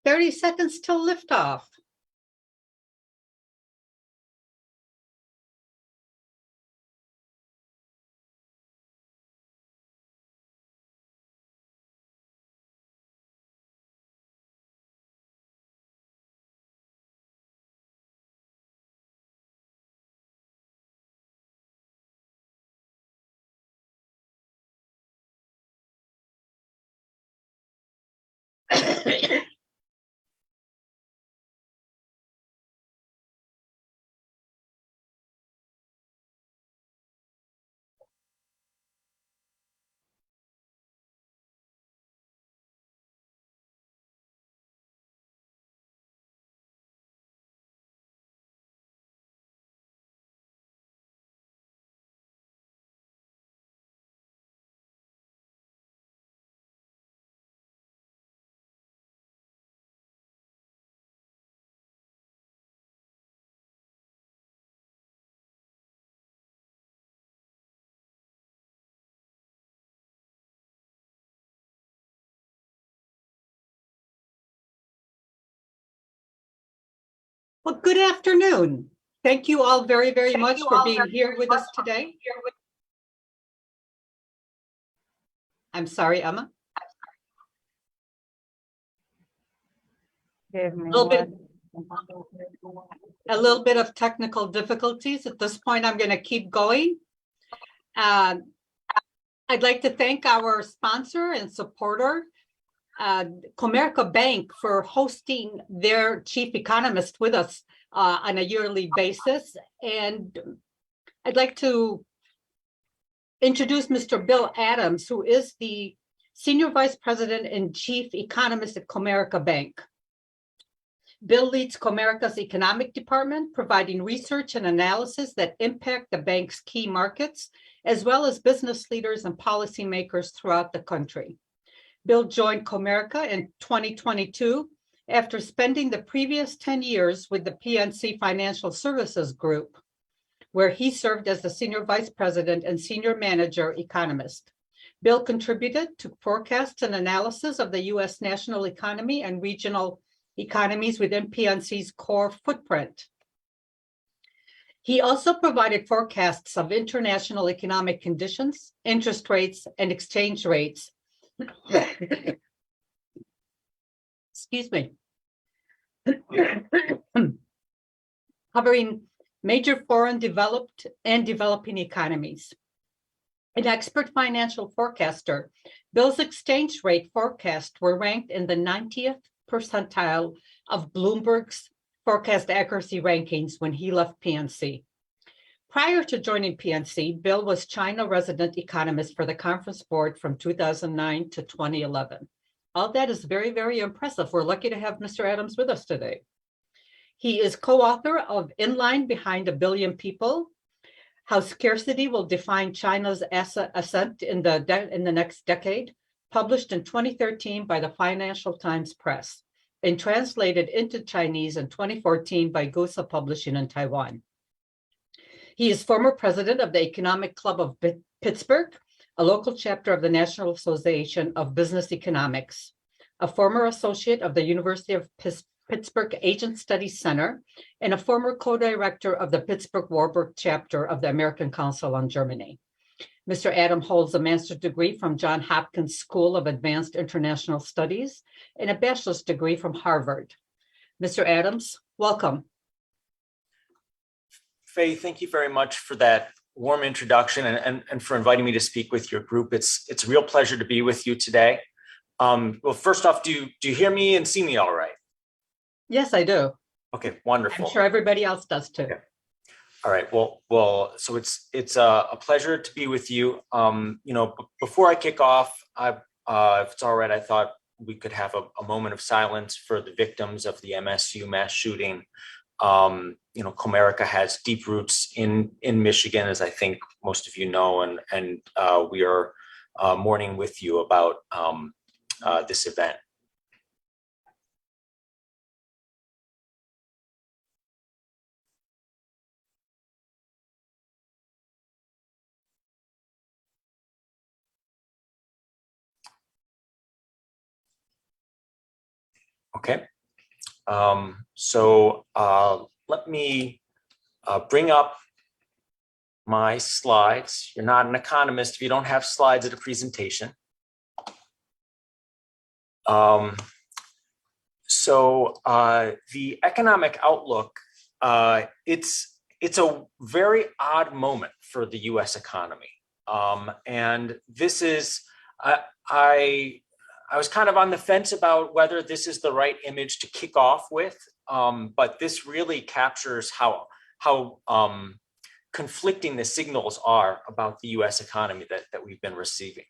30 seconds till liftoff. Well, good afternoon. Thank you all very, very much for being here with us today. I'm sorry, Emma. A little bit of technical difficulties. At this point, I'm going to keep going. I'd like to thank our sponsor and supporter, Comerica Bank, for hosting their chief economist with us on a yearly basis. And I'd like to introduce Mr. Bill Adams, who is the Senior Vice President and Chief Economist at Comerica Bank. Bill leads Comerica's economic department, providing research and analysis that impact the bank's key markets, as well as business leaders and policymakers throughout the country. Bill joined Comerica in 2022 after spending the previous 10 years with the PNC Financial Services Group, where he served as the Senior Vice President and Senior Manager Economist. Bill contributed to forecasts and analysis of the U.S. national economy and regional economies within PNC's core footprint. He also provided forecasts of international economic conditions, interest rates, and exchange rates. Excuse me. Covering major foreign developed and developing economies. An expert financial forecaster, Bill's exchange rate forecasts were ranked in the 90th percentile of Bloomberg's forecast accuracy rankings when he left PNC. Prior to joining PNC, Bill was China resident economist for the Conference Board from 2009 to 2011. All that is very, very impressive. We're lucky to have Mr. Adams with us today. He is co-author of In Line Behind a Billion People, How Scarcity Will Define China's Ascent in the Next Decade, published in 2013 by the Financial Times Press, and translated into Chinese in 2014 by Gusa Publishing in Taiwan. He is former president of the Economic Club of Pittsburgh, a local chapter of the National Association of Business Economics, a former associate of the University of Pittsburgh Asian Studies Center, and a former co-director of the Pittsburgh-Warburg chapter of the American Council on Germany. Mr. Adam holds a master's degree from Johns Hopkins School of Advanced International Studies and a bachelor's degree from Harvard. Mr. Adams, welcome. Faye, thank you very much for that warm introduction and for inviting me to speak with your group. It's a real pleasure to be with you today. Well, first off, do you hear me and see me all right? Yes, I do. Okay, wonderful. I'm sure everybody else does too. Okay. All right. Well. So it's a pleasure to be with you. Before I kick off, if it's all right, I thought we could have a moment of silence for the victims of the MSU mass shooting. Comerica has deep roots in Michigan, as I think most of you know, and we are mourning with you about this event. Okay. Let me bring up my slides. You're not an economist if you don't have slides at a presentation. The economic outlook, it's a very odd moment for the U.S. economy. And this is, I was kind of on the fence about whether this is the right image to kick off with, but this really captures how conflicting the signals are about the U.S. economy that we've been receiving.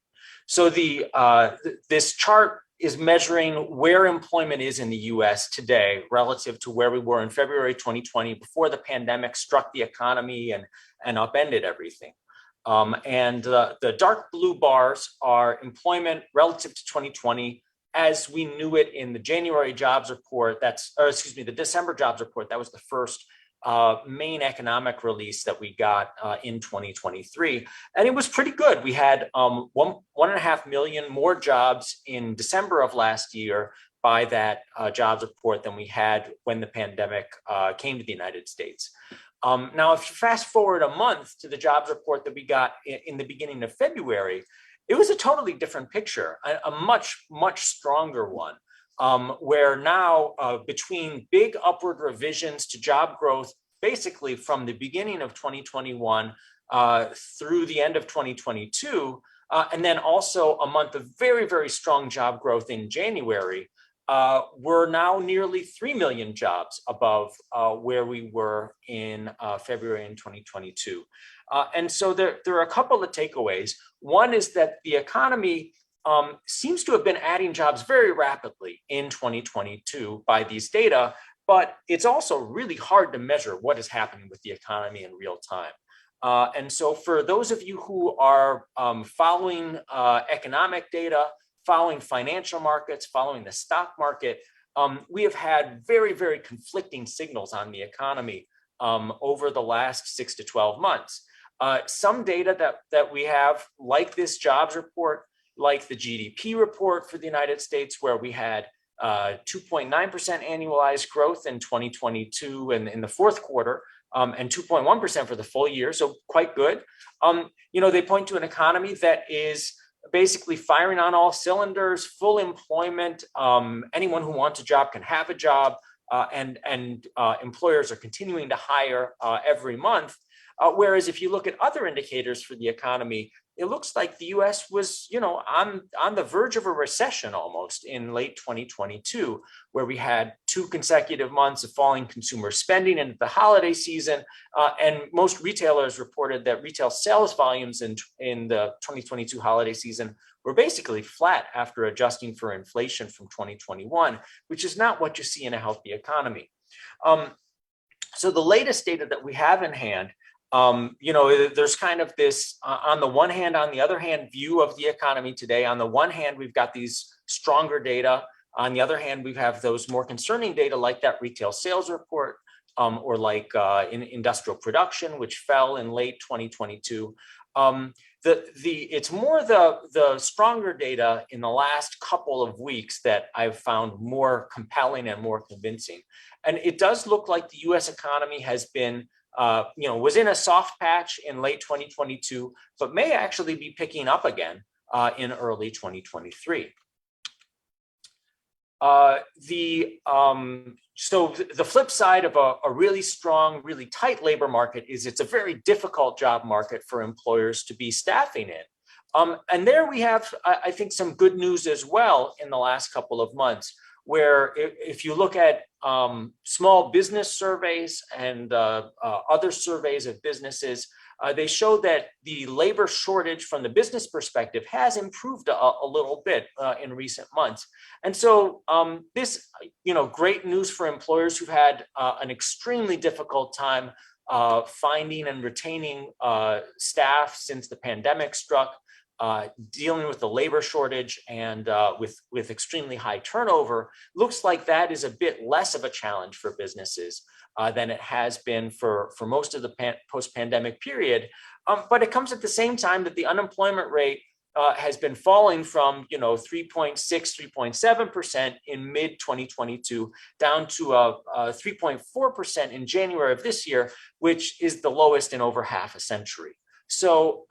So this chart is measuring where employment is in the U.S. today relative to where we were in February 2020 before the pandemic struck the economy and upended everything. The dark blue bars are employment relative to 2020 as we knew it in the January jobs report. The December jobs report. That was the first main economic release that we got in 2023. And it was pretty good. We had 1.5 million more jobs in December of last year by that jobs report than we had when the pandemic came to the United States. Now, if you fast forward a month to the jobs report that we got in the beginning of February, it was a totally different picture, a much, much stronger one. Where now between big upward revisions to job growth, basically from the beginning of 2021 through the end of 2022, and then also a month of very, very strong job growth in January, we're now nearly 3 million jobs above where we were in February in 2022. And so there are a couple of takeaways. One is that the economy seems to have been adding jobs very rapidly in 2022 by these data, but it's also really hard to measure what is happening with the economy in real time. And so for those of you who are following economic data, following financial markets, following the stock market, we have had very, very conflicting signals on the economy over the last 6 to 12 months. Some data that we have, like this jobs report, like the GDP report for the United States, where we had 2.9% annualized growth in 2022 and in the fourth quarter, and 2.1% for the full year, so quite good. They point to an economy that is basically firing on all cylinders, full employment. Anyone who wants a job can have a job, and employers are continuing to hire every month. Whereas if you look at other indicators for the economy, it looks like the U.S. was, on the verge of a recession almost in late 2022, where we had 2 consecutive months of falling consumer spending into the holiday season. And most retailers reported that retail sales volumes in the 2022 holiday season were basically flat after adjusting for inflation from 2021, which is not what you see in a healthy economy. So the latest data that we have in hand, there's kind of this on the one hand, on the other hand, view of the economy today. On the one hand, we've got these stronger data. On the other hand, we have those more concerning data like that retail sales report, or like in industrial production, which fell in late 2022. It's more the stronger data in the last couple of weeks that I've found more compelling and more convincing. And it does look like the U.S. economy has been was in a soft patch in late 2022, but may actually be picking up again in early 2023. So the flip side of a really strong, really tight labor market is it's a very difficult job market for employers to be staffing in. And there we have, I think, some good news as well in the last couple of months, where if you look at small business surveys and other surveys of businesses, they show that the labor shortage from the business perspective has improved a little bit in recent months. And so this, great news for employers who've had an extremely difficult time finding and retaining staff since the pandemic struck, dealing with the labor shortage and with extremely high turnover. Looks like that is a bit less of a challenge for businesses than it has been for most of the post-pandemic period. But it comes at the same time that the unemployment rate has been falling from 3.6, 3.7% in mid 2022 down to 3.4% in January of this year, which is the lowest in over half a century. So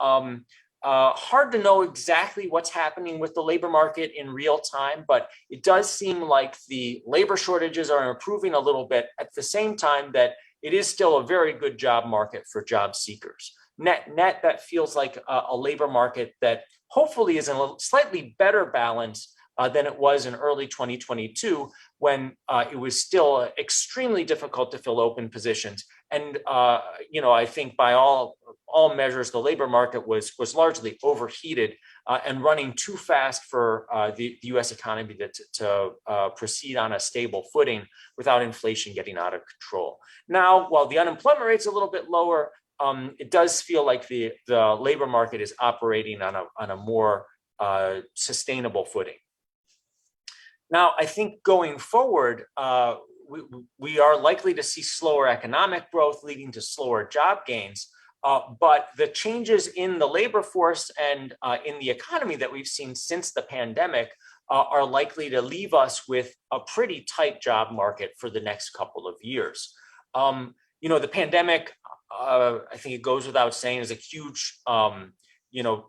hard to know exactly what's happening with the labor market in real time, but it does seem like the labor shortages are improving a little bit at the same time that it is still a very good job market for job seekers. Net, that feels like a labor market that hopefully is in a slightly better balance than it was in early 2022, when it was still extremely difficult to fill open positions. And I think by all measures, the labor market was largely overheated and running too fast for the U.S. economy to proceed on a stable footing without inflation getting out of control. Now, while the unemployment rate's a little bit lower, it does feel like the labor market is operating on a more sustainable footing. Now, I think going forward, we are likely to see slower economic growth leading to slower job gains. But the changes in the labor force and in the economy that we've seen since the pandemic are likely to leave us with a pretty tight job market for the next couple of years. The pandemic, I think it goes without saying, is a huge,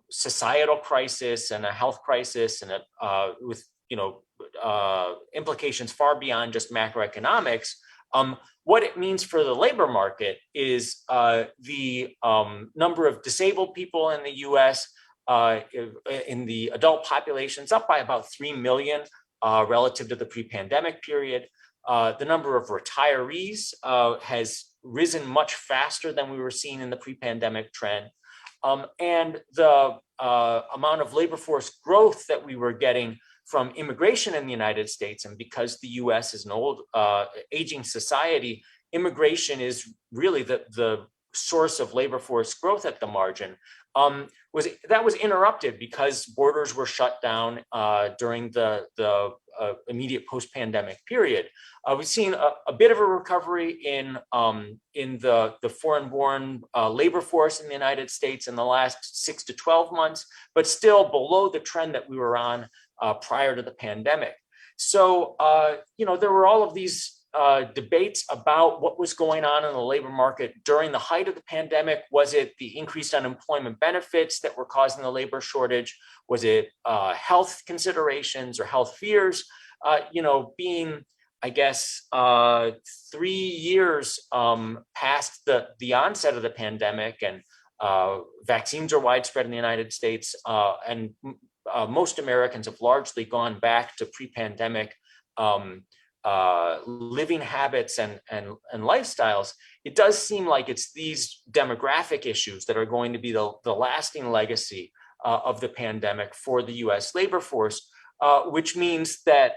societal crisis and a health crisis, and with implications far beyond just macroeconomics. What it means for the labor market is the number of disabled people in the U.S. In the adult population is up by about 3 million relative to the pre-pandemic period. The number of retirees has risen much faster than we were seeing in the pre-pandemic trend. And the amount of labor force growth that we were getting from immigration in the United States, and because the U.S. is an old, aging society, immigration is really the source of labor force growth at the margin, was interrupted because borders were shut down during the immediate post-pandemic period. We've seen a bit of a recovery in the foreign-born labor force in the United States in the last 6 to 12 months, but still below the trend that we were on prior to the pandemic. So, there were all of these debates about what was going on in the labor market during the height of the pandemic. Was it the increased unemployment benefits that were causing the labor shortage? Was it health considerations or health fears? Being, I guess, 3 years past the onset of the pandemic, and vaccines are widespread in the United States, and most Americans have largely gone back to pre-pandemic living habits and lifestyles. It does seem like it's these demographic issues that are going to be the lasting legacy of the pandemic for the U.S. labor force, which means that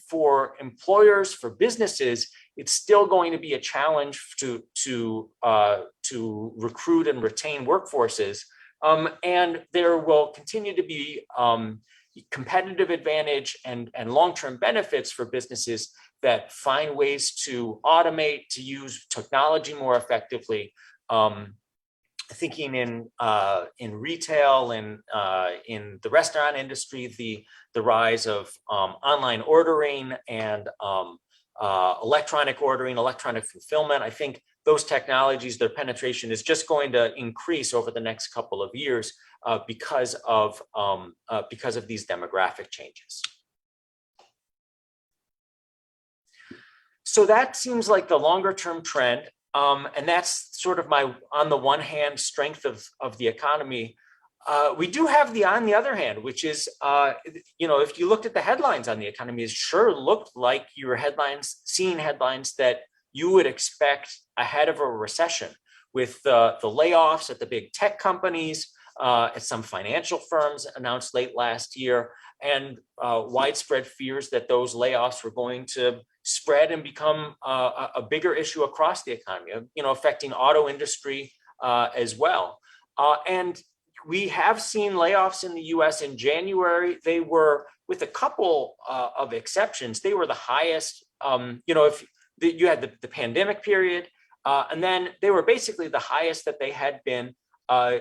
for employers, for businesses, it's still going to be a challenge to recruit and retain workforces. And there will continue to be competitive advantage and long-term benefits for businesses that find ways to automate, to use technology more effectively. Thinking in retail and in the restaurant industry, the rise of online ordering and electronic ordering, electronic fulfillment. I think those technologies, their penetration is just going to increase over the next couple of years because of these demographic changes. So that seems like the longer term trend. And that's sort of my, on the one hand, strength of the economy. We do have on the other hand, which is, if you looked at the headlines on the economy, it sure looked like you were seeing headlines that you would expect ahead of a recession, with the layoffs at the big tech companies, at some financial firms announced late last year, and widespread fears that those layoffs were going to spread and become a bigger issue across the economy, affecting auto industry as well. And we have seen layoffs in the U.S. in January. They were, with a couple of exceptions, they were the highest. If you had the pandemic period, and then they were basically the highest that they had been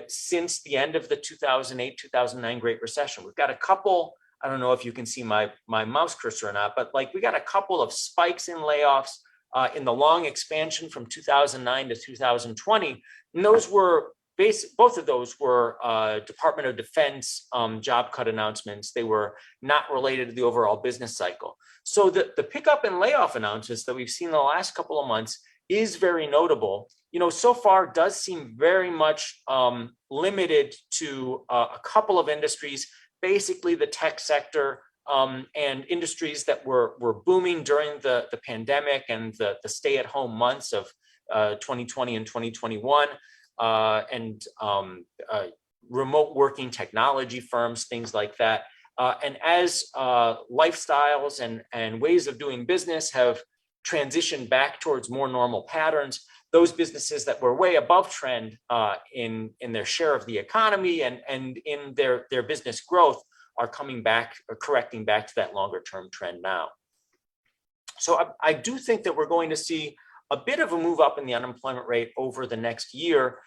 since the end of the 2008-2009 Great Recession. We've got a couple, I don't know if you can see my mouse cursor or not, but like we got a couple of spikes in layoffs in the long expansion from 2009 to 2020. And those were both of those were Department of Defense job cut announcements. They were not related to the overall business cycle. So the pickup in layoff announcements that we've seen in the last couple of months is very notable. So far does seem very much limited to a couple of industries, basically the tech sector and industries that were booming during the pandemic and the stay-at-home months of 2020 and 2021. And remote working technology firms, things like that. And as lifestyles and ways of doing business have transitioned back towards more normal patterns, those businesses that were way above trend in their share of the economy and in their business growth are coming back, or correcting back to that longer term trend now. So I do think that we're going to see a bit of a move up in the unemployment rate over the next year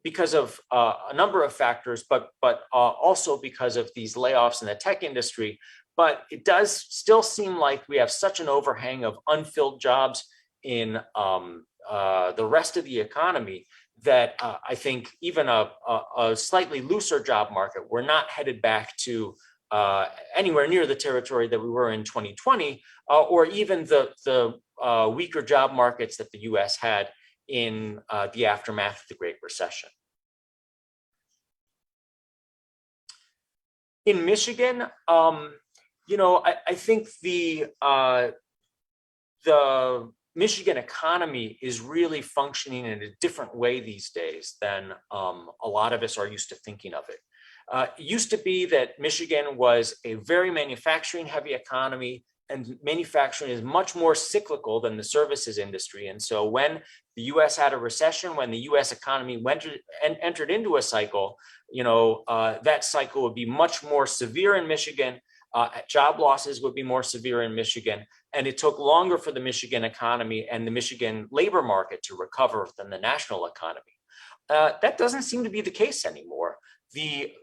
because of a number of factors, but also because of these layoffs in the tech industry. But it does still seem like we have such an overhang of unfilled jobs in the rest of the economy that I think even a slightly looser job market, we're not headed back to anywhere near the territory that we were in 2020, or even the weaker job markets that the US had in the aftermath of the Great Recession. In Michigan, I think the Michigan economy is really functioning in a different way these days than a lot of us are used to thinking of it. It used to be that Michigan was a very manufacturing heavy economy, and manufacturing is much more cyclical than the services industry. And so when the US had a recession, when the US economy entered into a cycle, that cycle would be much more severe in Michigan. Job losses would be more severe in Michigan, and it took longer for the Michigan economy and the Michigan labor market to recover than the national economy. That doesn't seem to be the case anymore.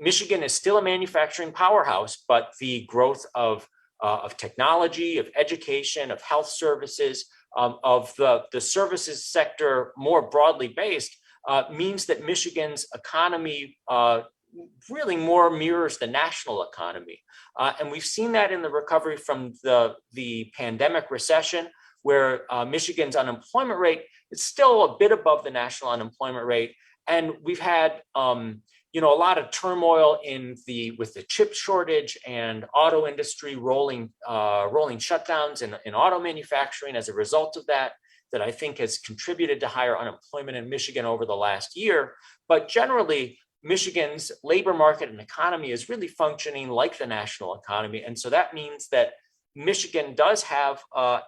Michigan is still a manufacturing powerhouse, but the growth of technology, of education, of health services, of the services sector more broadly based means that Michigan's economy really more mirrors the national economy. And we've seen that in the recovery from the pandemic recession, where Michigan's unemployment rate is still a bit above the national unemployment rate. And we've had a lot of turmoil with the chip shortage and auto industry rolling shutdowns in auto manufacturing as a result of that I think has contributed to higher unemployment in Michigan over the last year. But generally, Michigan's labor market and economy is really functioning like the national economy. And so that means that Michigan does have a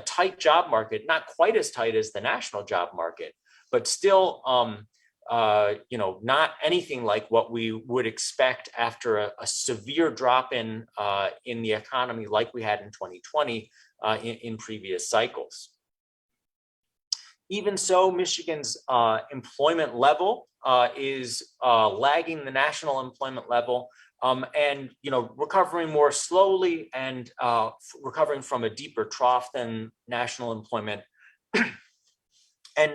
tight job market, not quite as tight as the national job market, but still not anything like what we would expect after a severe drop in the economy like we had in 2020 in previous cycles. Even so, Michigan's employment level is lagging the national employment level and recovering more slowly and recovering from a deeper trough than national employment. And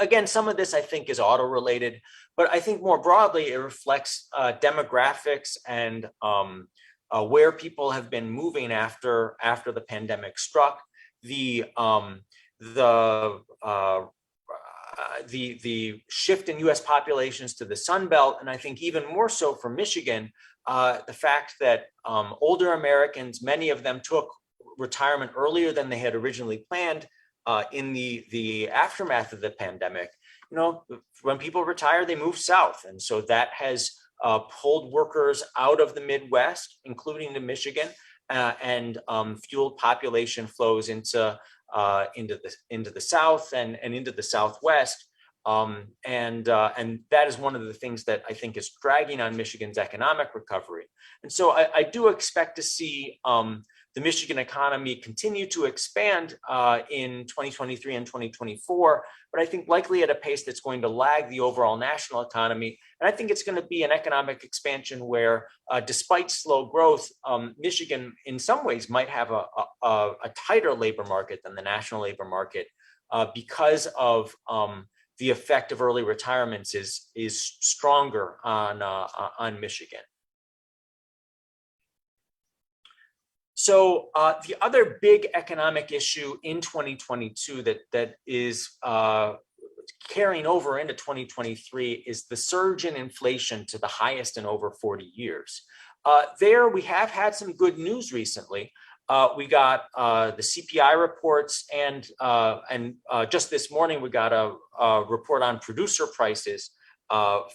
again, some of this I think is auto related, but I think more broadly it reflects demographics and where people have been moving after the pandemic struck. The shift in U.S. populations to the Sun Belt, and I think even more so for Michigan, the fact that older Americans, many of them took retirement earlier than they had originally planned in the aftermath of the pandemic. When people retire, they move south, and so that has pulled workers out of the Midwest, including to Michigan, and fueled population flows into the South and into the Southwest. And that is one of the things that I think is dragging on Michigan's economic recovery. And so I do expect to see the Michigan economy continue to expand in 2023 and 2024, but I think likely at a pace that's going to lag the overall national economy. And I think it's going to be an economic expansion where, despite slow growth, Michigan in some ways might have a tighter labor market than the national labor market because of the effect of early retirements is stronger on Michigan. So the other big economic issue in 2022 that is carrying over into 2023 is the surge in inflation to the highest in over 40 years. There we have had some good news recently. We got the CPI reports, and just this morning we got a report on producer prices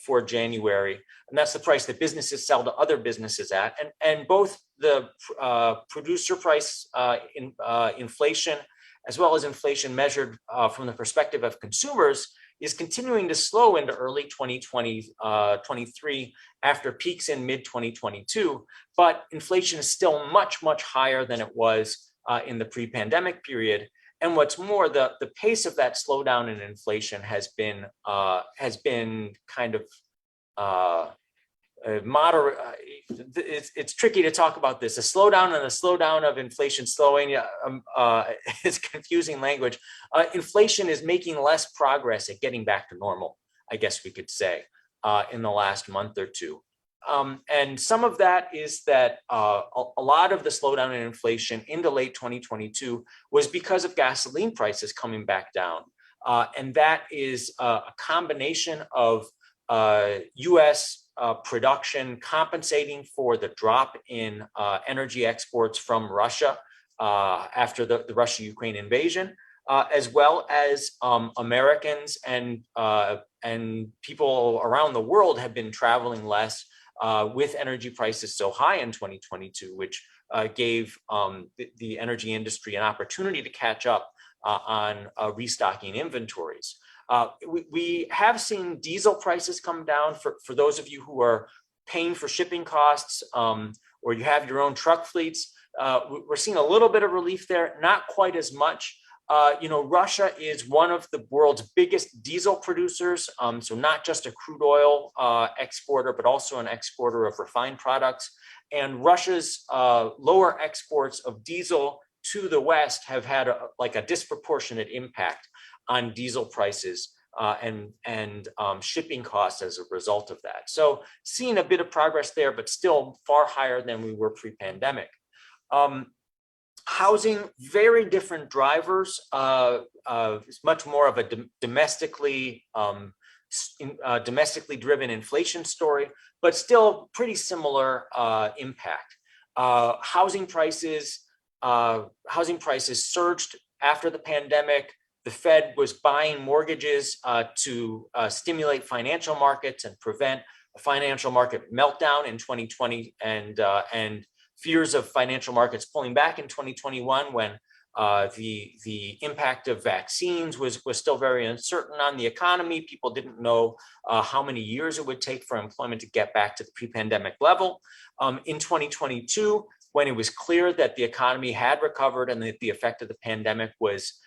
for January, and that's the price that businesses sell to other businesses at. And both the producer price inflation, as well as inflation measured from the perspective of consumers, is continuing to slow into early 2023 after peaks in mid-2022. But inflation is still much, much higher than it was in the pre-pandemic period. And what's more, the pace of that slowdown in inflation has been kind of moderate. It's tricky to talk about this. A slowdown and a slowdown of inflation slowing. It's confusing language. Inflation is making less progress at getting back to normal, I guess we could say, in the last month or two. And some of that is that a lot of the slowdown in inflation into late 2022 was because of gasoline prices coming back down. And that is a combination of U.S. Production compensating for the drop in energy exports from Russia after the Russia-Ukraine invasion, as well as Americans and people around the world have been traveling less with energy prices so high in 2022, which gave the energy industry an opportunity to catch up on restocking inventories. We have seen diesel prices come down for those of you who are paying for shipping costs or you have your own truck fleets. We're seeing a little bit of relief there, not quite as much. Russia is one of the world's biggest diesel producers, so not just a crude oil exporter, but also an exporter of refined products. And Russia's lower exports of diesel to the West have had a disproportionate impact on diesel prices and shipping costs as a result of that. So seeing a bit of progress there, but still far higher than we were pre-pandemic. Housing, very different drivers. It's much more of a domestically driven inflation story, but still pretty similar impact. Housing prices surged after the pandemic. The Fed was buying mortgages to stimulate financial markets and prevent a financial market meltdown in 2020 and fears of financial markets pulling back in 2021 when the impact of vaccines was still very uncertain on the economy. People didn't know how many years it would take for employment to get back to the pre-pandemic level. In 2022, when it was clear that the economy had recovered and that the effect of the pandemic was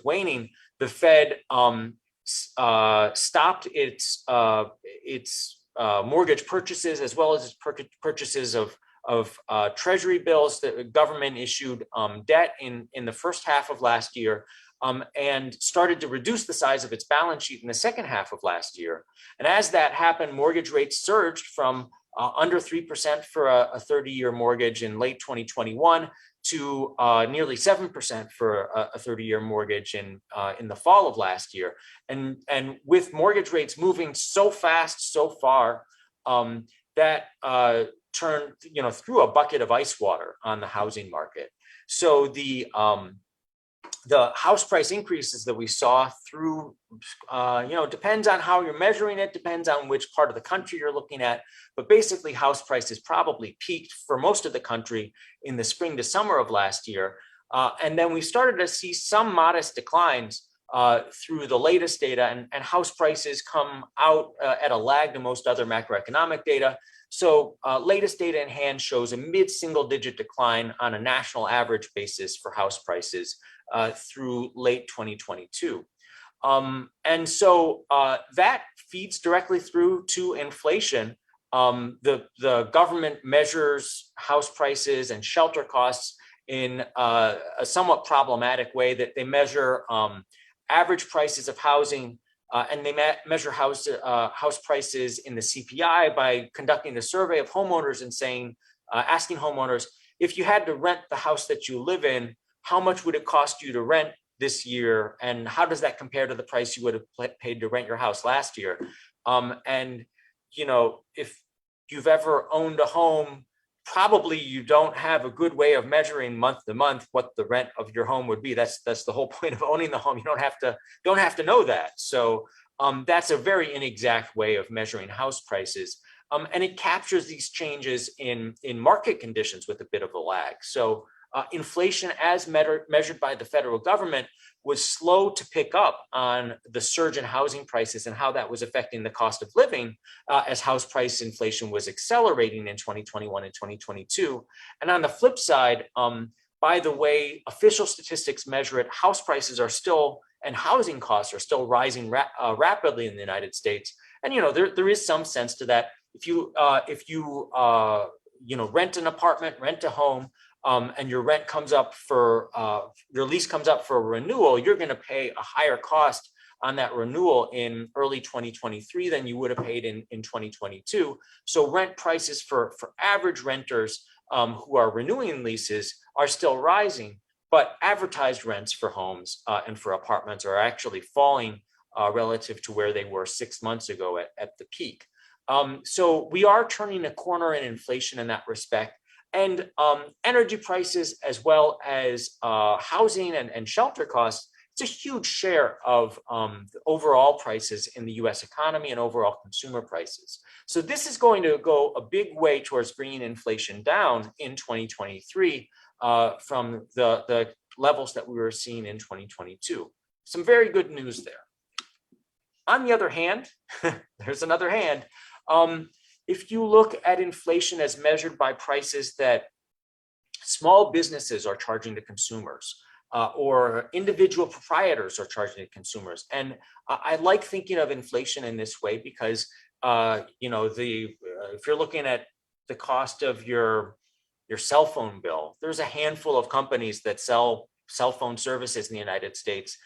waning, the Fed stopped its mortgage purchases as well as its purchases of treasury bills. The government issued debt in the first half of last year and started to reduce the size of its balance sheet in the second half of last year. And as that happened, mortgage rates surged from under 3% for a 30-year mortgage in late 2021 to nearly 7% for a 30-year mortgage in the fall of last year. And with mortgage rates moving so fast, so far, that turned threw a bucket of ice water on the housing market. So the house price increases that we saw through, depends on how you're measuring it, depends on which part of the country you're looking at, but basically house prices probably peaked for most of the country in the spring to summer of last year. And then we started to see some modest declines through the latest data, and house prices come out at a lag to most other macroeconomic data. So latest data in hand shows a mid-single-digit decline on a national average basis for house prices through late 2022. And so that feeds directly through to inflation. The government measures house prices and shelter costs in a somewhat problematic way, that they measure average prices of housing, and they measure house prices in the CPI by conducting a survey of homeowners and saying, asking homeowners, if you had to rent the house that you live in, how much would it cost you to rent this year, and how does that compare to the price you would have paid to rent your house last year? And you know, if you've ever owned a home, probably you don't have a good way of measuring month to month what the rent of your home would be. That's the whole point of owning the home. You don't have to know that. So that's a very inexact way of measuring house prices. And it captures these changes in market conditions with a bit of a lag. So inflation, as measured by the federal government, was slow to pick up on the surge in housing prices and how that was affecting the cost of living, as house price inflation was accelerating in 2021 and 2022. And on the flip side, by the way official statistics measure it, house prices are still, and housing costs are still rising rapidly in the United States. And you know, there is some sense to that. If you rent an apartment, rent a home, and your rent comes up for your lease comes up for renewal, you're going to pay a higher cost on that renewal in early 2023 than you would have paid in 2022. So rent prices for average renters who are renewing leases are still rising, but advertised rents for homes and for apartments are actually falling relative to where they were 6 months ago at the peak. So we are turning a corner in inflation in that respect. And energy prices, as well as housing and shelter costs, it's a huge share of the overall prices in the US economy and overall consumer prices. So this is going to go a big way towards bringing inflation down in 2023 from the levels that we were seeing in 2022. Some very good news there. On the other hand, there's another hand. If you look at inflation as measured by prices that small businesses are charging to consumers, or individual proprietors are charging to consumers, and I like thinking of inflation in this way because if you're looking at the cost of your cell phone bill, there's a handful of companies that sell cell phone services in the United States,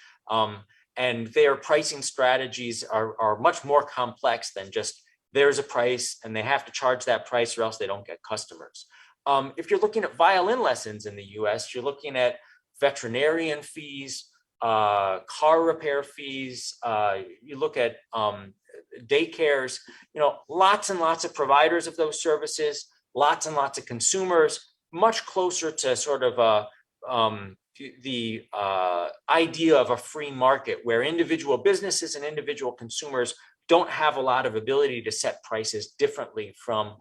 and their pricing strategies are much more complex than just there's a price and they have to charge that price or else they don't get customers. If you're looking at violin lessons in the US, you're looking at veterinarian fees, car repair fees, you look at daycares, lots and lots of providers of those services, lots and lots of consumers, much closer to sort of the idea of a free market where individual businesses and individual consumers don't have a lot of ability to set prices differently from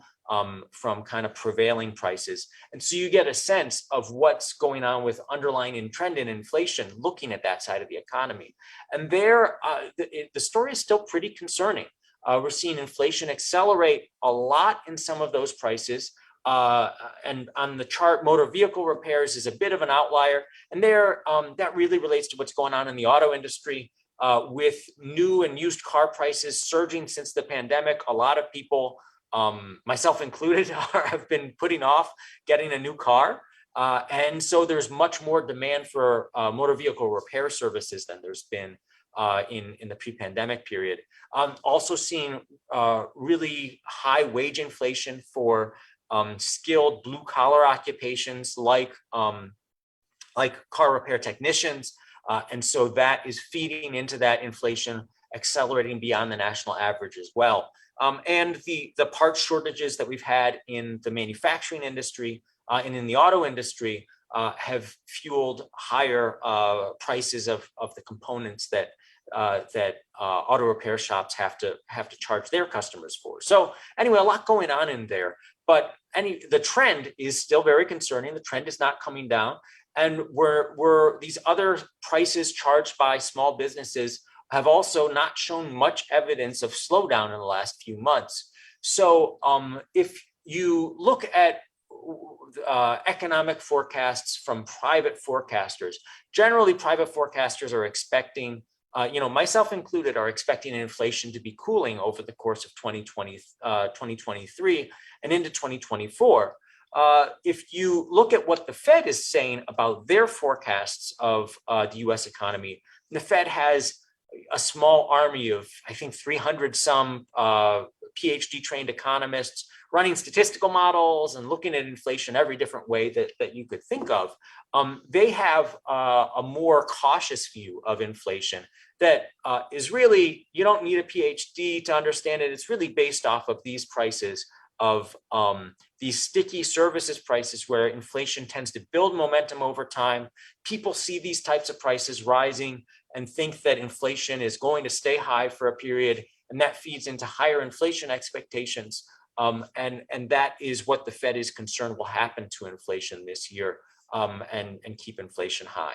kind of prevailing prices. And so you get a sense of what's going on with underlying trend in inflation, looking at that side of the economy. And there, the story is still pretty concerning. We're seeing inflation accelerate a lot in some of those prices. And on the chart, motor vehicle repairs is a bit of an outlier. And there, that really relates to what's going on in the auto industry. With new and used car prices surging since the pandemic, a lot of people, myself included, have been putting off getting a new car. And so there's much more demand for motor vehicle repair services than there's been in the pre-pandemic period. Also seeing really high wage inflation for skilled blue-collar occupations like car repair technicians. And so that is feeding into that inflation, accelerating beyond the national average as well. And the parts shortages that we've had in the manufacturing industry and in the auto industry have fueled higher prices of the components that auto repair shops have to charge their customers for. So anyway, a lot going on in there. But the trend is still very concerning. The trend is not coming down. And were these other prices charged by small businesses have also not shown much evidence of slowdown in the last few months. So if you look at economic forecasts from private forecasters, generally private forecasters are expecting, myself included, are expecting inflation to be cooling over the course of 2023 and into 2024. If you look at what the Fed is saying about their forecasts of the US economy, the Fed has a small army of, I think, 300 some PhD trained economists running statistical models and looking at inflation every different way that you could think of. They have a more cautious view of inflation that is really, you don't need a PhD to understand it. It's really based off of these prices of these sticky services prices where inflation tends to build momentum over time. People see these types of prices rising and think that inflation is going to stay high for a period, and that feeds into higher inflation expectations. And that is what the Fed is concerned will happen to inflation this year, and keep inflation high.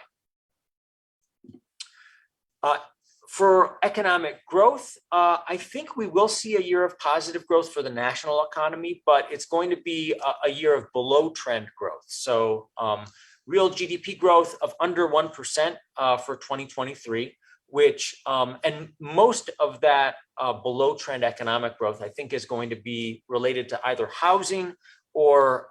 For economic growth, I think we will see a year of positive growth for the national economy, but it's going to be a year of below trend growth. So real GDP growth of under 1% for 2023, which, and most of that below trend economic growth, I think, is going to be related to either housing or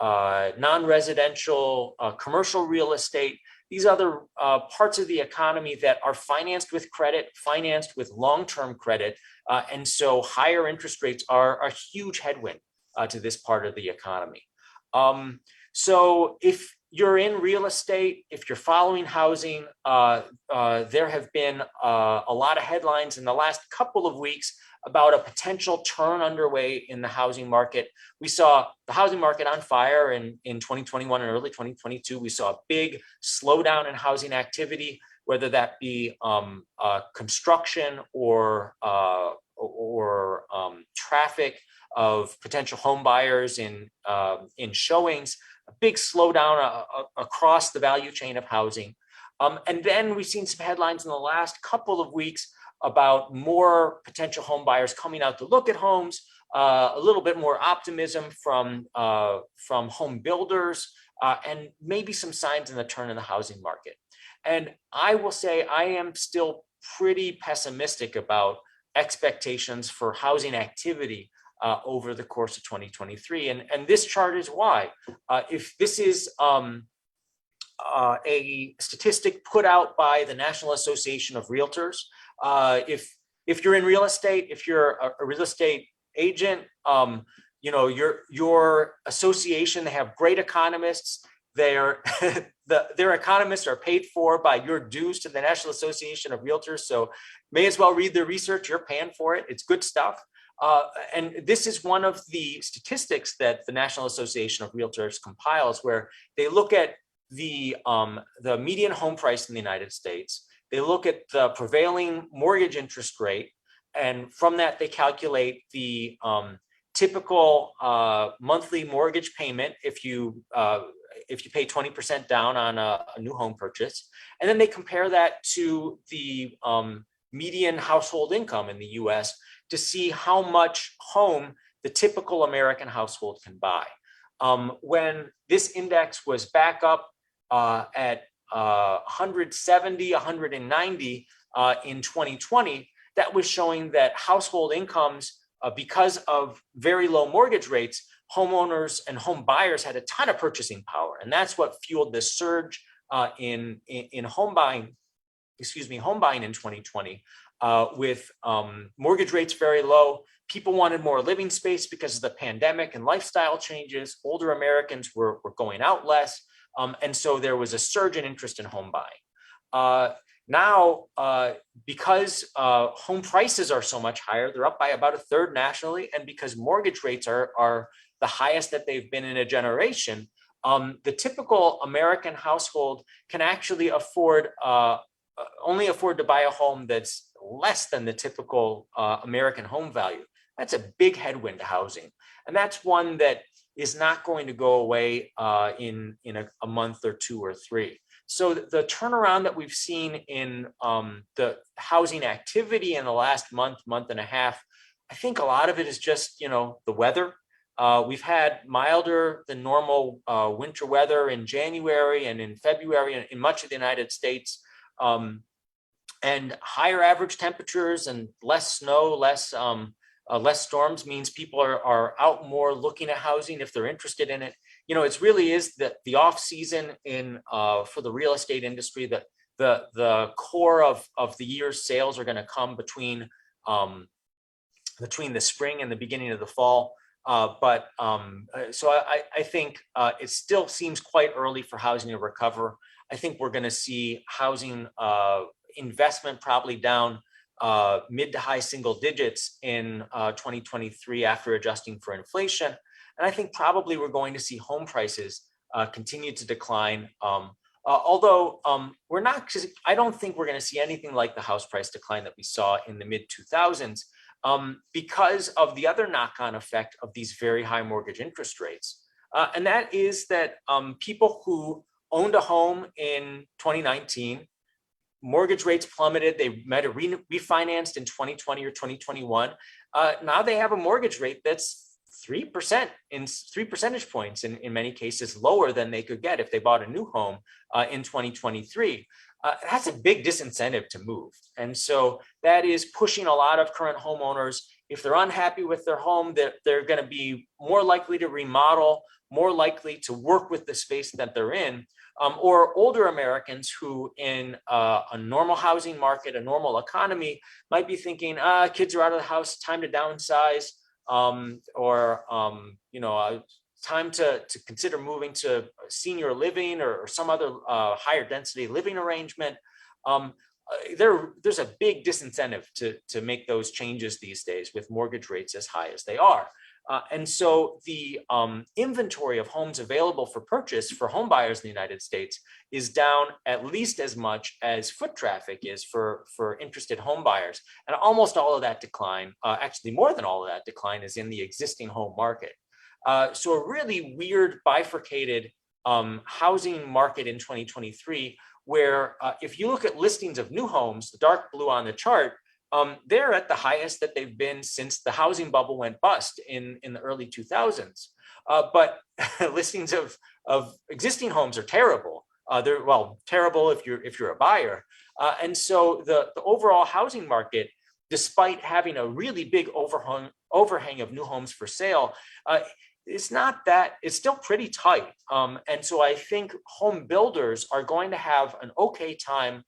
non-residential commercial real estate. These other parts of the economy that are financed with credit, financed with long-term credit. And so higher interest rates are a huge headwind to this part of the economy. So if you're in real estate, if you're following housing, there have been a lot of headlines in the last couple of weeks about a potential turn underway in the housing market. We saw the housing market on fire in 2021 and early 2022. We saw a big slowdown in housing activity, whether that be construction or traffic of potential home buyers in showings, a big slowdown across the value chain of housing. And then we've seen some headlines in the last couple of weeks about more potential home buyers coming out to look at homes, a little bit more optimism from home builders, and maybe some signs in the turn in the housing market. And I will say I am still pretty pessimistic about expectations for housing activity over the course of 2023. And this chart is why. If this is a statistic put out by the National Association of Realtors, if you're in real estate, if you're a real estate agent, your association, they have great economists. Their economists are paid for by your dues to the National Association of Realtors. So may as well read their research. You're paying for it. It's good stuff. And this is one of the statistics that the National Association of Realtors compiles, where they look at the median home price in the United States. They look at the prevailing mortgage interest rate, and from that they calculate the typical monthly mortgage payment if you pay 20% down on a new home purchase, and then they compare that to the median household income in the U.S. to see how much home the typical American household can buy. When this index was back up at 170, 190 in 2020, that was showing that household incomes, because of very low mortgage rates, homeowners and home buyers had a ton of purchasing power. And that's what fueled this surge in home buying in 2020, with mortgage rates very low. People wanted more living space because of the pandemic and lifestyle changes. Older Americans were going out less. And so there was a surge in interest in home buying. Now, because home prices are so much higher, they're up by about a third nationally, and because mortgage rates are the highest that they've been in a generation, the typical American household can actually only afford to buy a home that's less than the typical American home value. That's a big headwind to housing. And that's one that is not going to go away in a month or two or three. So the turnaround that we've seen in the housing activity in the last month, month and a half, I think a lot of it is just, the weather. We've had milder than normal winter weather in January and in February in much of the United States, and higher average temperatures and less snow, less storms means people are out more looking at housing if they're interested in it. It really is the off season for the real estate industry. That the core of the year's sales are going to come between the spring and the beginning of the fall. So I think it still seems quite early for housing to recover. I think we're going to see housing investment probably down mid to high single digits in 2023 after adjusting for inflation. And I think probably we're going to see home prices continue to decline. Although we're not, I don't think we're going to see anything like the house price decline that we saw in the mid 2000s. Because of the other knock-on effect of these very high mortgage interest rates. And that is that people who owned a home in 2019, mortgage rates plummeted, they might have refinanced in 2020 or 2021. Now they have a mortgage rate that's 3% in 3 percentage points in many cases lower than they could get if they bought a new home in 2023. That's a big disincentive to move. And so that is pushing a lot of current homeowners. If they're unhappy with their home, they're going to be more likely to remodel, more likely to work with the space that they're in. Or older Americans who in a normal housing market, a normal economy, might be thinking, kids are out of the house, time to downsize, time to consider moving to senior living or some other higher density living arrangement. There's a big disincentive to make those changes these days with mortgage rates as high as they are. And so the inventory of homes available for purchase for home buyers in the United States is down at least as much as foot traffic is for interested home buyers. And almost all of that decline, actually more than all of that decline, is in the existing home market. So a really weird bifurcated housing market in 2023, where if you look at listings of new homes, the dark blue on the chart, they're at the highest that they've been since the housing bubble went bust in the early 2000s. But listings of existing homes are terrible. They're terrible if you're a buyer. And so the overall housing market, despite having a really big overhang of new homes for sale, it's still pretty tight. And so I think home builders are going to have an okay time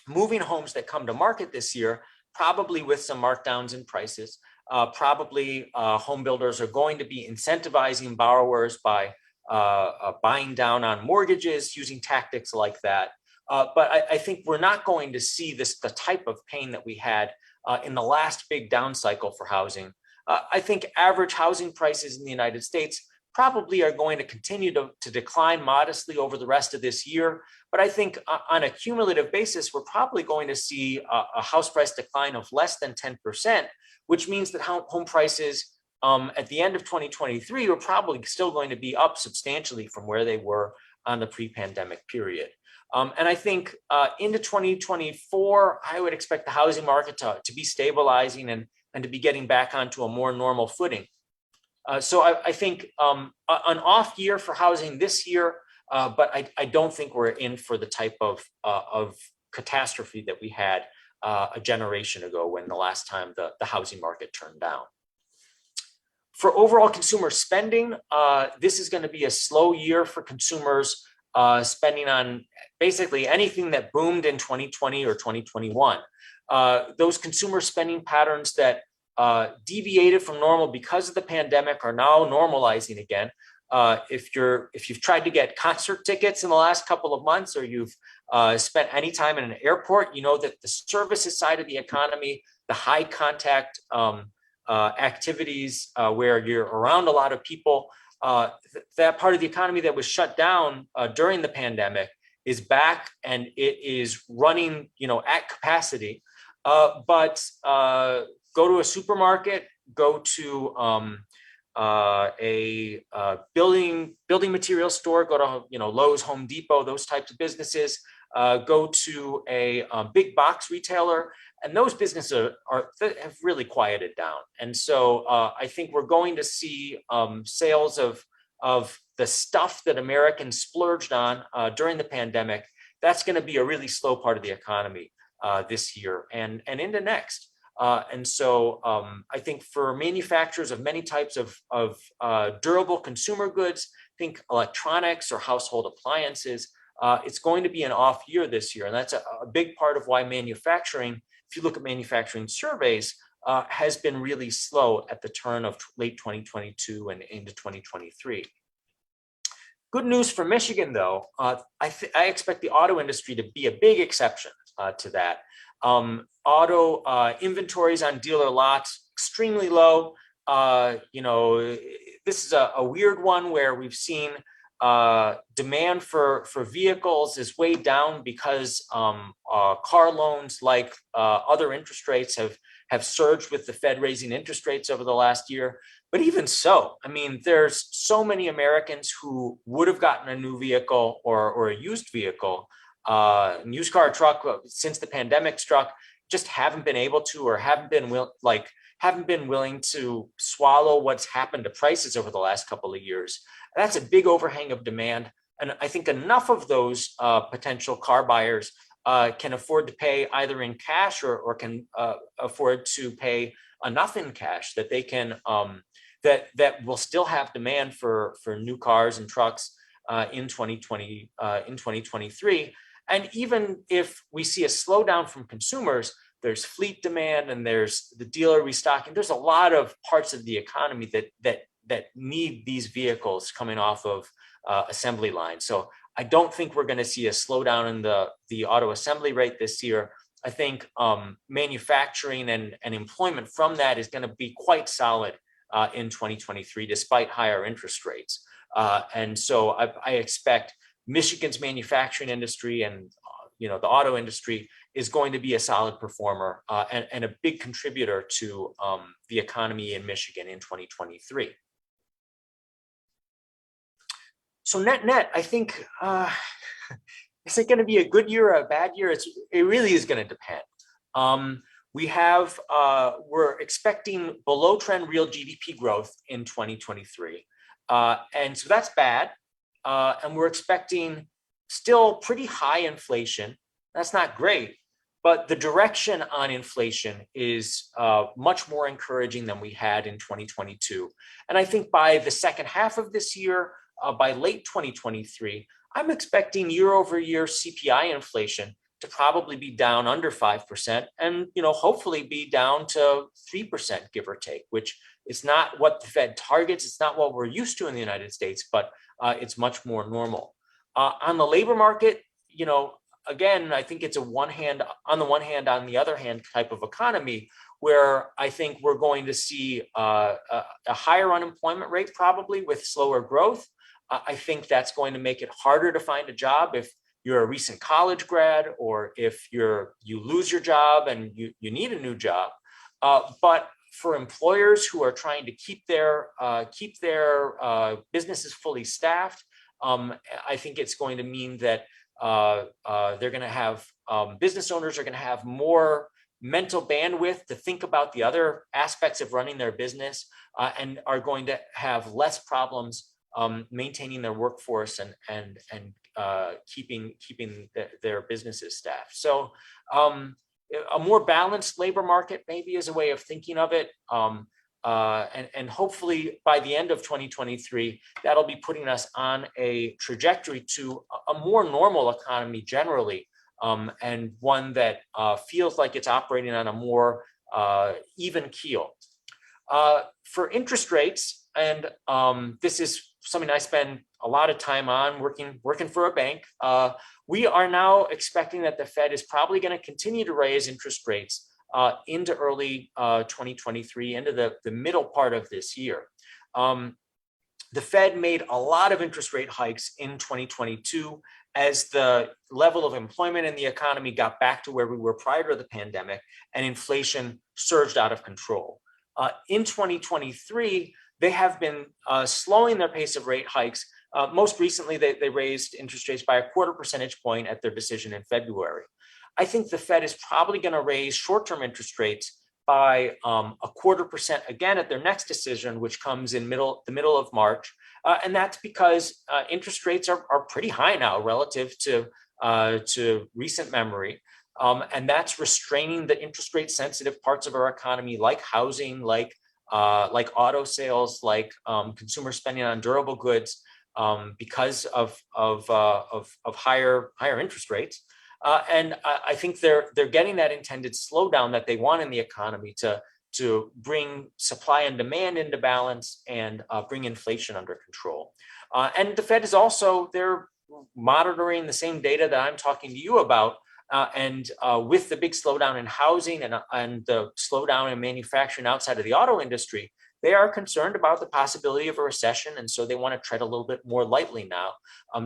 moving homes that come to market this year, probably with some markdowns in prices. Probably home builders are going to be incentivizing borrowers by buying down on mortgages, using tactics like that. But I think we're not going to see the type of pain that we had in the last big down cycle for housing. I think average housing prices in the United States probably are going to continue to decline modestly over the rest of this year. But I think on a cumulative basis, we're probably going to see a house price decline of less than 10%, which means that home prices at the end of 2023 are probably still going to be up substantially from where they were on the pre-pandemic period. And I think into 2024, I would expect the housing market to be stabilizing and to be getting back onto a more normal footing. So I think an off year for housing this year, but I don't think we're in for the type of catastrophe that we had a generation ago when the last time the housing market turned down. For overall consumer spending, this is going to be a slow year for consumers spending on basically anything that boomed in 2020 or 2021. Those consumer spending patterns that deviated from normal because of the pandemic are now normalizing again. If you've tried to get concert tickets in the last couple of months, or you've spent any time in an airport, you know that the services side of the economy, the high contact activities where you're around a lot of people, that part of the economy that was shut down during the pandemic is back, and it is running, at capacity. But go to a supermarket, go to a building material store, go to Lowe's, Home Depot, those types of businesses. Go to a big box retailer, and those businesses have really quieted down. And so I think we're going to see sales of the stuff that Americans splurged on during the pandemic. That's going to be a really slow part of the economy this year and into next. And so I think for manufacturers of many types of durable consumer goods, think electronics or household appliances, it's going to be an off year this year. And that's a big part of why manufacturing, if you look at manufacturing surveys, has been really slow at the turn of late 2022 and into 2023. Good news for Michigan, though, I expect the auto industry to be a big exception to that. Auto inventories on dealer lots extremely low. This is a weird one where we've seen demand for vehicles is way down because car loans, like other interest rates, have surged with the Fed raising interest rates over the last year. But even so, I mean, there's so many Americans who would have gotten a new vehicle or a used vehicle, used car or truck, since the pandemic struck, just haven't been able to, or haven't been willing to swallow what's happened to prices over the last couple of years. That's a big overhang of demand. And I think enough of those potential car buyers can afford to pay either in cash or can afford to pay enough in cash that they can that will still have demand for new cars and trucks in 2023. And even if we see a slowdown from consumers, there's fleet demand and there's the dealer restocking. There's a lot of parts of the economy that need these vehicles coming off of assembly lines. So I don't think we're going to see a slowdown in the auto assembly rate this year. I think manufacturing and employment from that is going to be quite solid in 2023, despite higher interest rates. And so I expect Michigan's manufacturing industry and the auto industry is going to be a solid performer and a big contributor to the economy in Michigan in 2023. So net, I think, is it going to be a good year or a bad year? It really is going to depend. We're expecting below trend real GDP growth in 2023. And so that's bad. And we're expecting still pretty high inflation. That's not great, but the direction on inflation is much more encouraging than we had in 2022. And I think by the second half of this year, by late 2023, I'm expecting year over year CPI inflation to probably be down under 5% and hopefully be down to 3%, give or take, which is not what the Fed targets. It's not what we're used to in the United States, but it's much more normal. On the labor market, again, I think it's on the one hand, on the other hand type of economy where I think we're going to see a higher unemployment rate, probably with slower growth. I think that's going to make it harder to find a job if you're a recent college grad or if you lose your job and you need a new job. But for employers who are trying to keep their businesses fully staffed, I think it's going to mean that they're going to have business owners are going to have more mental bandwidth to think about the other aspects of running their business and are going to have less problems maintaining their workforce and keeping their businesses staffed. So a more balanced labor market maybe is a way of thinking of it. And hopefully by the end of 2023, that'll be putting us on a trajectory to a more normal economy generally, and one that feels like it's operating on a more even keel. For interest rates, and this is something I spend a lot of time on working for a bank, we are now expecting that the Fed is probably going to continue to raise interest rates into early 2023, into the middle part of this year. The Fed made a lot of interest rate hikes in 2022 as the level of employment in the economy got back to where we were prior to the pandemic and inflation surged out of control. In 2023, they have been slowing their pace of rate hikes. Most recently, they raised interest rates by a 1/4 percentage point at their decision in February. I think the Fed is probably going to raise short-term interest rates by a 1/4% again at their next decision, which comes in the middle of March. And that's because interest rates are pretty high now relative to recent memory. And that's restraining the interest rate sensitive parts of our economy, like housing, like auto sales, like consumer spending on durable goods, because of higher interest rates. And I think they're getting that intended slowdown that they want in the economy to bring supply and demand into balance and bring inflation under control. And the Fed is also, they're monitoring the same data that I'm talking to you about. And with the big slowdown in housing and the slowdown in manufacturing outside of the auto industry, they are concerned about the possibility of a recession. And so they want to tread a little bit more lightly now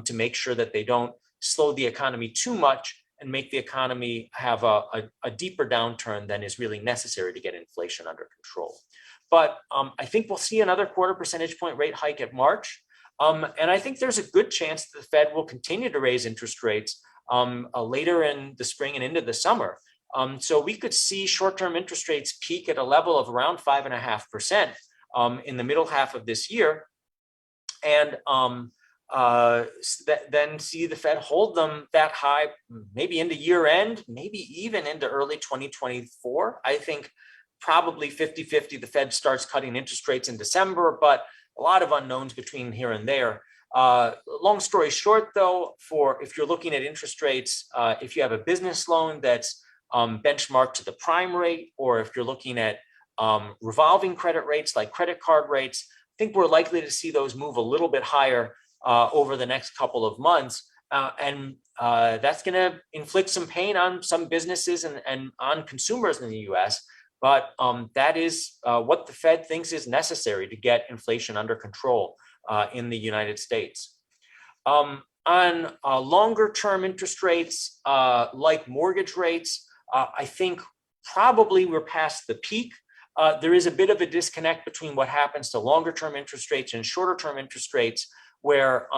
to make sure that they don't slow the economy too much and make the economy have a deeper downturn than is really necessary to get inflation under control. But I think we'll see another 1/4 percentage point rate hike at March. And I think there's a good chance that the Fed will continue to raise interest rates later in the spring and into the summer. So we could see short-term interest rates peak at a level of around 5.5% in the middle half of this year. And then see the Fed hold them that high, maybe into year end, maybe even into early 2024. I think probably 50-50, the Fed starts cutting interest rates in December, but a lot of unknowns between here and there. Long story short, though, if you're looking at interest rates, if you have a business loan that's benchmarked to the prime rate, or if you're looking at revolving credit rates like credit card rates, I think we're likely to see those move a little bit higher over the next couple of months. And that's going to inflict some pain on some businesses and on consumers in the US. But that is what the Fed thinks is necessary to get inflation under control in the United States. On longer term interest rates, like mortgage rates, I think probably we're past the peak. There is a bit of a disconnect between what happens to longer term interest rates and shorter term interest rates, where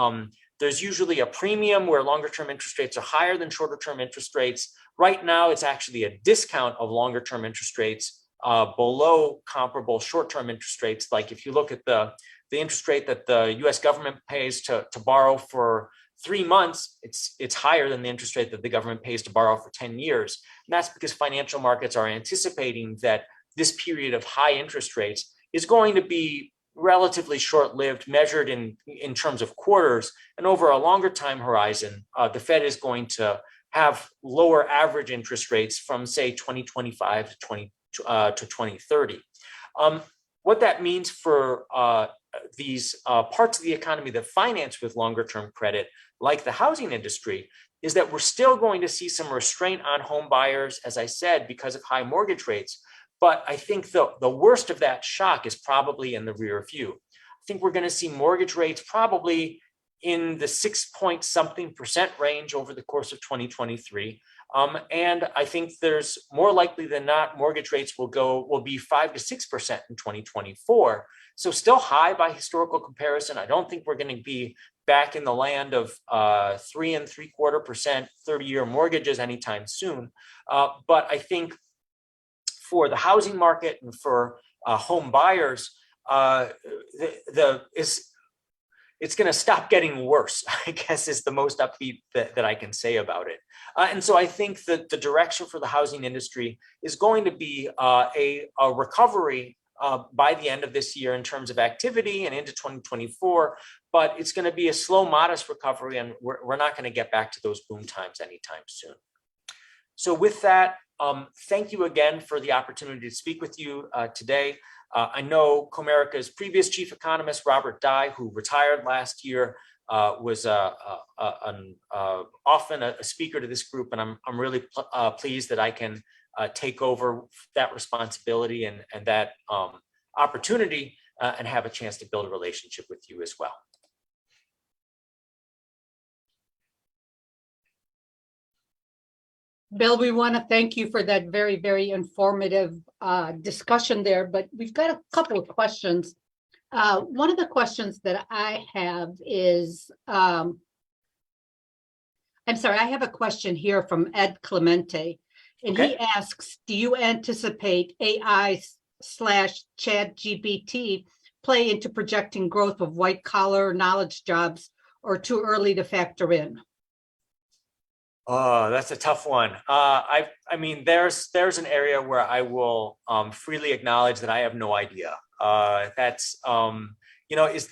there's usually a premium where longer term interest rates are higher than shorter term interest rates. Right now, it's actually a discount of longer term interest rates below comparable short term interest rates. Like if you look at the interest rate that the US government pays to borrow for 3 months, it's higher than the interest rate that the government pays to borrow for 10 years. And that's because financial markets are anticipating that this period of high interest rates is going to be relatively short-lived, measured in terms of quarters, and over a longer time horizon, the Fed is going to have lower average interest rates from, say, 2025 to 2030. What that means for these parts of the economy that finance with longer-term credit, like the housing industry, is that we're still going to see some restraint on home buyers, as I said, because of high mortgage rates. But I think the worst of that shock is probably in the rear view. I think we're going to see mortgage rates probably in the 6-point-something% range over the course of 2023. And I think there's more likely than not, mortgage rates will be 5 to 6% in 2024. So still high by historical comparison. I don't think we're going to be back in the land of 3.75% 30-year mortgages anytime soon. But I think for the housing market and for home buyers, it's going to stop getting worse, I guess, is the most upbeat that I can say about it. And so I think that the direction for the housing industry is going to be a recovery by the end of this year in terms of activity and into 2024. But it's going to be a slow, modest recovery, and we're not going to get back to those boom times anytime soon. So with that, thank you again for the opportunity to speak with you today. I know Comerica's previous chief economist, Robert Dye, who retired last year, was often a speaker to this group, and I'm really pleased that I can take over that responsibility and that opportunity and have a chance to build a relationship with you as well. Bill, we want to thank you for that very, very informative discussion there, but we've got a couple of questions. One of the questions that I have is, I'm sorry, I have a question here from Ed Clemente, and he asks, do you anticipate AI / Chat GPT play into projecting growth of white collar knowledge jobs, or too early to factor in? Oh, that's a tough one. I mean, there's an area where I will freely acknowledge that I have no idea. That's is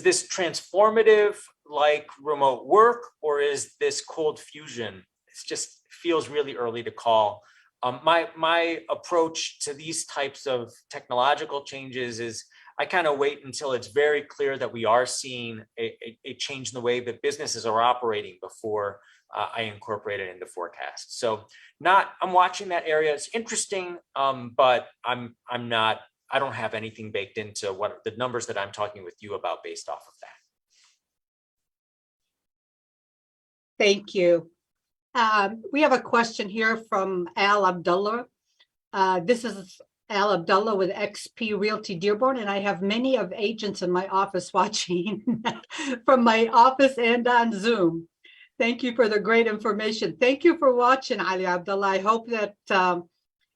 this transformative like remote work, or is this cold fusion? It just feels really early to call. My approach to these types of technological changes is I kind of wait until it's very clear that we are seeing a change in the way that businesses are operating before I incorporate it into forecasts. So I'm watching that area. It's interesting, but I don't have anything baked into what the numbers that I'm talking with you about based off of that. Thank you. We have a question here from Al Abdullah. This is Al Abdullah with XP Realty Dearborn, and I have many of agents in my office watching from my office and on Zoom. Thank you for the great information. Thank you for watching, Ali Abdullah. I hope that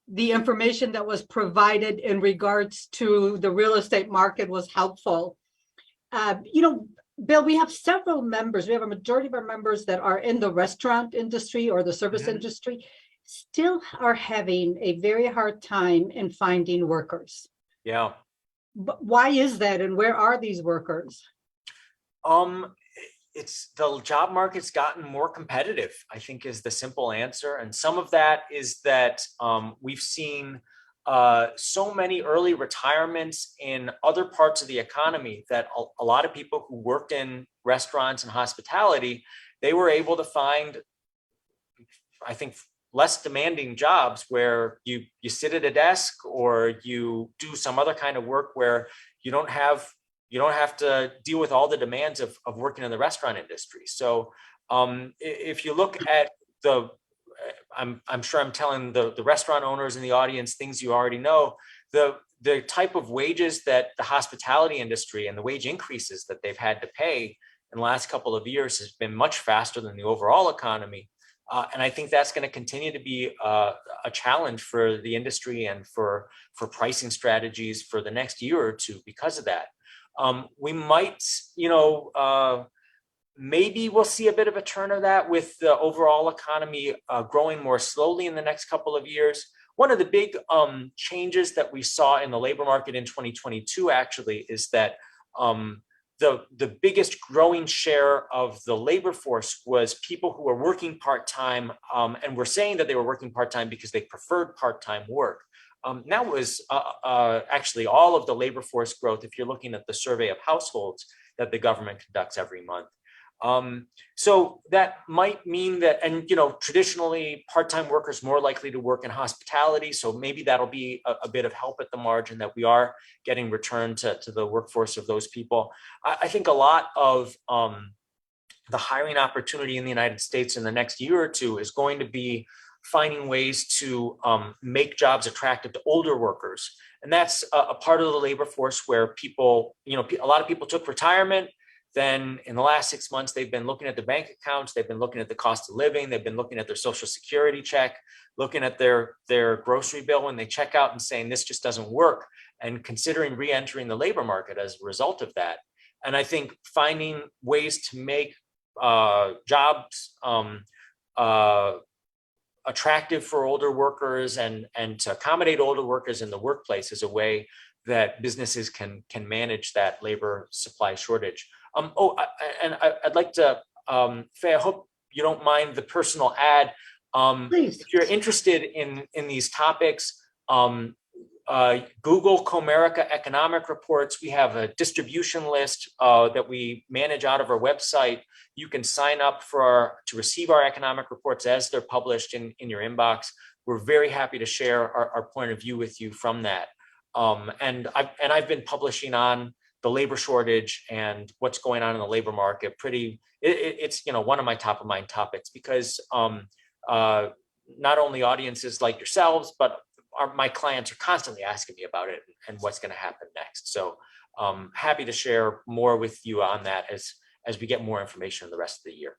the information that was provided in regards to the real estate market was helpful. Bill, we have several members. We have a majority of our members that are in the restaurant industry or the service industry, still are having a very hard time in finding workers. Yeah. But why is that, and where are these workers? It's the job market's gotten more competitive, I think, is the simple answer. And some of that is that we've seen so many early retirements in other parts of the economy that a lot of people who worked in restaurants and hospitality, they were able to find, I think, less demanding jobs where you sit at a desk or you do some other kind of work where you don't have to deal with all the demands of working in the restaurant industry. So if you look at I'm sure I'm telling the restaurant owners in the audience things you already know, the type of wages that the hospitality industry and the wage increases that they've had to pay in the last couple of years has been much faster than the overall economy. And I think that's going to continue to be a challenge for the industry and for pricing strategies for the next year or two because of that. We might, maybe we'll see a bit of a turn of that with the overall economy growing more slowly in the next couple of years. One of the big changes that we saw in the labor market in 2022 actually is that the biggest growing share of the labor force was people who were working part-time, and were saying that they were working part-time because they preferred part-time work. That was actually all of the labor force growth if you're looking at the survey of households that the government conducts every month. So that might mean that, and traditionally part-time workers more likely to work in hospitality. So maybe that'll be a bit of help at the margin that we are getting returned to the workforce of those people. I think a lot of the hiring opportunity in the United States in the next year or two is going to be finding ways to make jobs attractive to older workers. And that's a part of the labor force where people, a lot of people took retirement. Then in the last 6 months, they've been looking at their bank accounts, they've been looking at the cost of living, they've been looking at their Social Security check, looking at their grocery bill when they check out and saying, this just doesn't work, and considering re-entering the labor market as a result of that. And I think finding ways to make jobs attractive for older workers and to accommodate older workers in the workplace is a way that businesses can manage that labor supply shortage. I'd like to, Faye, I hope you don't mind the personal ad. Please. If you're interested in these topics, Google Comerica economic reports. We have a distribution list that we manage out of our website. You can sign up to receive our economic reports as they're published in your inbox. We're very happy to share our point of view with you from that. And I've been publishing on the labor shortage and what's going on in the labor market. It's one of my top of mind topics because not only audiences like yourselves, but my clients are constantly asking me about it and what's going to happen next. So happy to share more with you on that as we get more information in the rest of the year.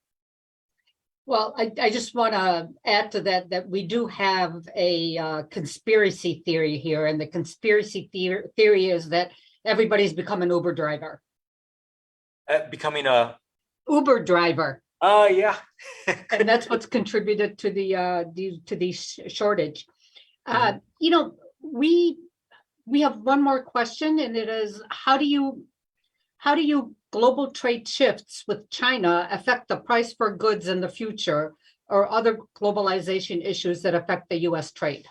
Well, I just want to add to that we do have a conspiracy theory here, and the conspiracy theory is that everybody's become an Uber driver. Becoming a Uber driver. Yeah. And that's what's contributed to the shortage. You know, we have one more question, and it is, how do you global trade shifts with China affect the price for goods in the future, or other globalization issues that affect the U.S. trade?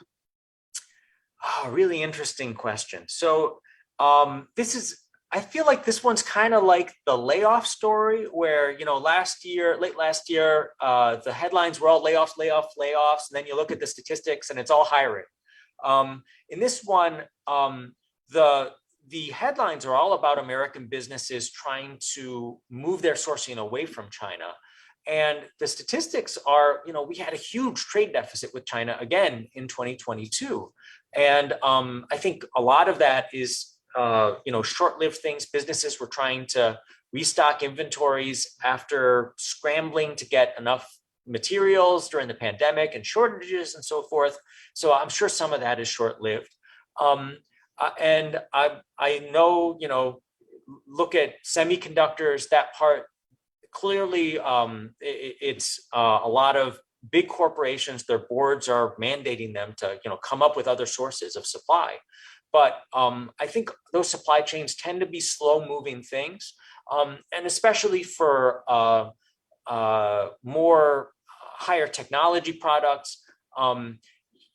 Oh, really interesting question. So I feel like this one's kind of like the layoff story where, late last year, the headlines were all layoffs, and then you look at the statistics and it's all hiring. In this one, the headlines are all about American businesses trying to move their sourcing away from China. And the statistics are, we had a huge trade deficit with China again in 2022. And I think a lot of that is, short-lived things. Businesses were trying to restock inventories after scrambling to get enough materials during the pandemic and shortages and so forth. So I'm sure some of that is short-lived. And I know, look at semiconductors, that part, clearly it's a lot of big corporations, their boards are mandating them to, come up with other sources of supply. But I think those supply chains tend to be slow moving things. And especially for more higher technology products,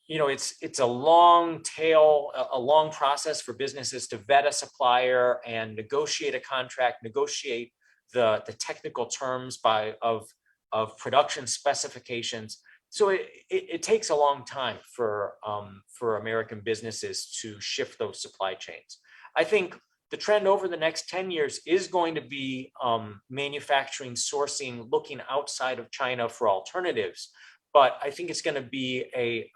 it's a long tail, a long process for businesses to vet a supplier and negotiate a contract, negotiate the technical terms of production specifications. So it takes a long time for American businesses to shift those supply chains. I think the trend over the next 10 years is going to be manufacturing, sourcing, looking outside of China for alternatives. But I think it's going to be a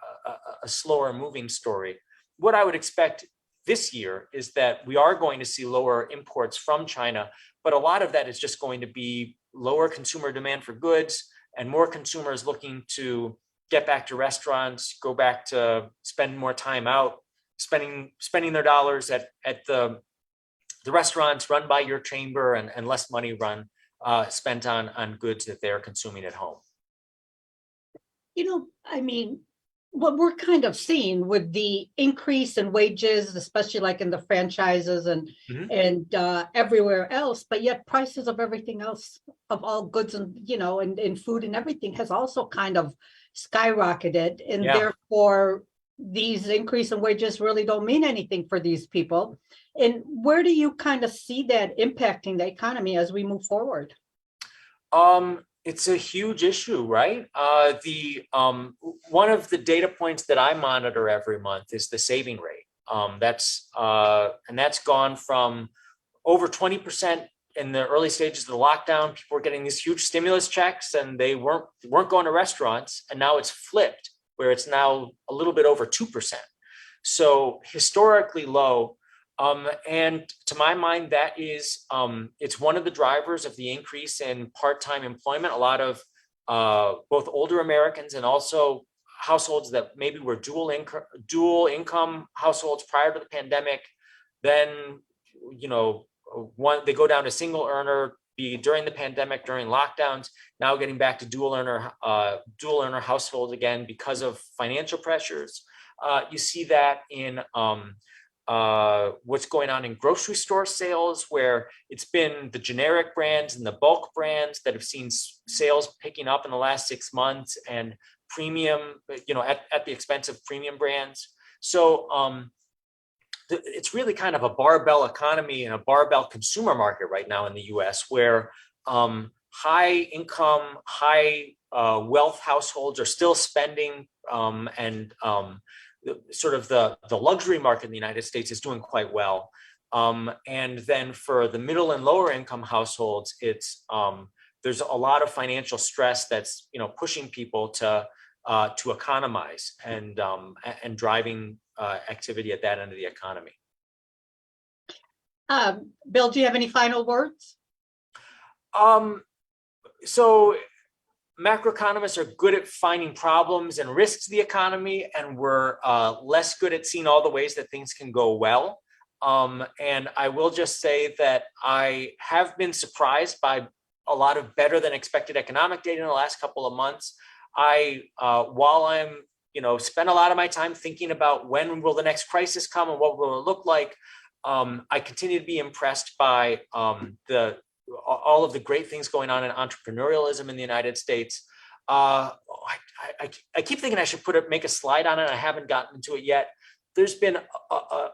slower moving story. What I would expect this year is that we are going to see lower imports from China, but a lot of that is just going to be lower consumer demand for goods and more consumers looking to get back to restaurants, go back to spend more time out, spending their dollars at the restaurants run by your chamber, and less money spent on goods that they're consuming at home. I mean, what we're kind of seeing with the increase in wages, especially like in the franchises and everywhere else, but yet prices of everything else, of all goods and and food and everything, has also kind of skyrocketed, and therefore these increase in wages really don't mean anything for these people. And where do you kind of see that impacting the economy as we move forward? It's a huge issue, right? One of the data points that I monitor every month is the saving rate. That's gone from over 20% in the early stages of the lockdown. People were getting these huge stimulus checks, and they weren't going to restaurants, and now it's flipped, where it's now a little bit over 2%. So historically low. And to my mind, that is, it's one of the drivers of the increase in part-time employment. A lot of both older Americans and also households that maybe were dual income households prior to the pandemic. Then, they go down to single earner during the pandemic, during lockdowns, now getting back to dual earner households again because of financial pressures. You see that in what's going on in grocery store sales, where it's been the generic brands and the bulk brands that have seen sales picking up in the last 6 months, and premium, at the expense of premium brands. So it's really kind of a barbell economy and a barbell consumer market right now in the US, where high income, high wealth households are still spending, and sort of the luxury market in the United States is doing quite well. And then for the middle and lower income households, it's there's a lot of financial stress that's pushing people to to economize and driving activity at that end of the economy. Bill, do you have any final words? So macroeconomists are good at finding problems and risks to the economy, and we're less good at seeing all the ways that things can go well. And I will just say that I have been surprised by a lot of better than expected economic data in the last couple of months. While I'm, spend a lot of my time thinking about when will the next crisis come and what will it look like, I continue to be impressed by all of the great things going on in entrepreneurialism in the United States. I keep thinking I should make a slide on it. I haven't gotten into it yet. There's been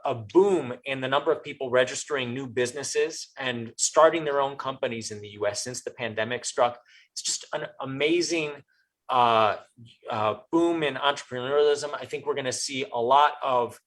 a boom in the number of people registering new businesses and starting their own companies in the US since the pandemic struck. It's just an amazing boom in entrepreneurialism. I think we're going to see a lot of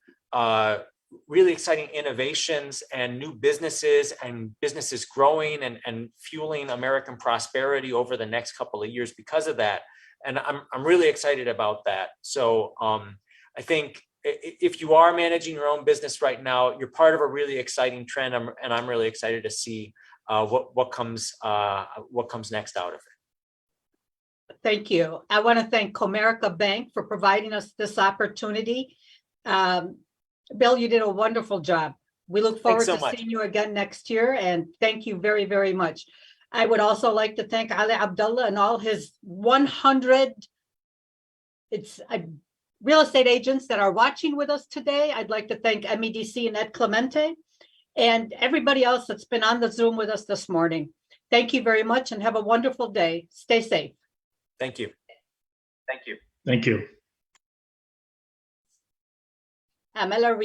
really exciting innovations and new businesses and businesses growing and fueling American prosperity over the next couple of years because of that. And I'm really excited about that. So I think if you are managing your own business right now, you're part of a really exciting trend, and I'm really excited to see what comes next out of it. Thank you. I want to thank Comerica Bank for providing us this opportunity. Bill, you did a wonderful job. We look forward to seeing you again next year, and thank you very, very much. I would also like to thank Ali Abdullah and all his 100 real estate agents that are watching with us today. I'd like to thank MEDC and Ed Clemente and everybody else that's been on the Zoom with us this morning. Thank you very much and have a wonderful day. Stay safe. Thank you. Thank you. Thank you. Amela